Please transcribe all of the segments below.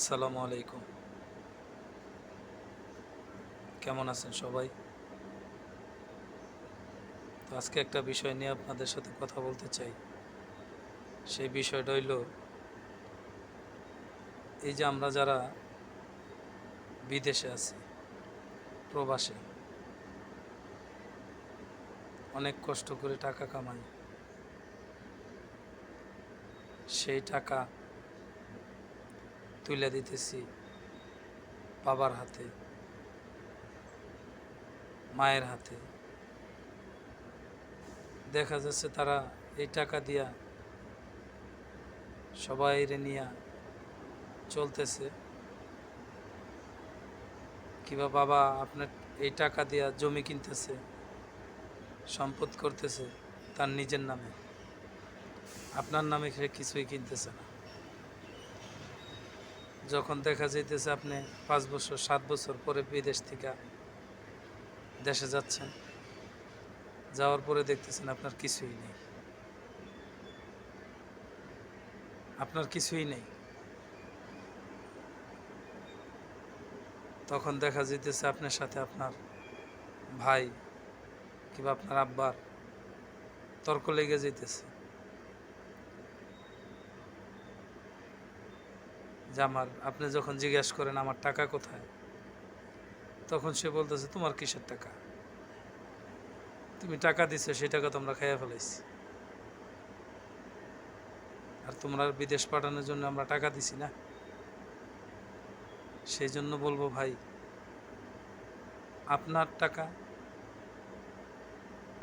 আসসালামু আলাইকুম। কেমন আছেন সবাই? তো আজকে একটা বিষয় নিয়ে আপনাদের সাথে কথা বলতে চাই। সেই বিষয়টা হইল, এই যে আমরা যারা বিদেশে আছি, প্রবাসে, অনেক কষ্ট করে টাকা কামাই। সেই টাকা তুলে দিতেছি বাবার হাতে, মায়ের হাতে। দেখা যাচ্ছে তারা এই টাকা দিয়া সবাইরে নিয়া চলতেছে। কিংবা বাবা আপনার এই টাকা দিয়া জমি কিনতেছে, সম্পদ করতেছে তার নিজের নামে। আপনার নামে সে কিছুই কিনতেছে না। যখন দেখা যাইতেছে আপনি 5 বছর 7 বছর পরে বিদেশ থেকে দেশে যাচ্ছেন, যাওয়ার পরে দেখতেছেন আপনার কিছুই নেই, আপনার কিছুই নেই। তখন দেখা যাইতেছে আপনার সাথে আপনার ভাই কিংবা আপনার আব্বার তর্ক লেগে যাইতেছে যে আপনি যখন জিজ্ঞেস করেন আমার টাকা কোথায়, তখন সে বলতেছে তোমার কিসের টাকা, তুমি টাকা দিছো সেই টাকা তো আমরা খাইয়া ফেলাইছি, আর তোমরা বিদেশ পাঠানোর জন্য আমরা টাকা দিছি না। সেই জন্য বলবো ভাই, আপনার টাকা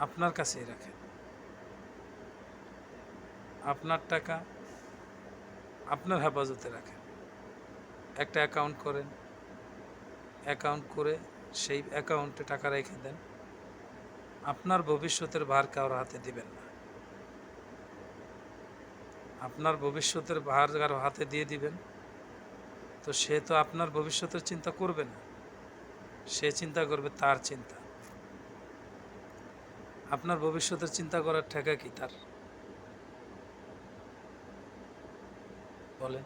আপনার কাছেই রাখেন। আপনার টাকা আপনার হেফাজতে রাখেন। একটা অ্যাকাউন্ট করেন, অ্যাকাউন্ট করে সেই অ্যাকাউন্টে টাকা রেখে দেন। আপনার ভবিষ্যতের ভার কারোর হাতে দিবেন না। আপনার ভবিষ্যতের ভার কারো হাতে দিয়ে দিবেন, তো সে তো আপনার ভবিষ্যতের চিন্তা করবে না, সে চিন্তা করবে তার চিন্তা। আপনার ভবিষ্যতের চিন্তা করার ঠেকা কি তার? বলেন।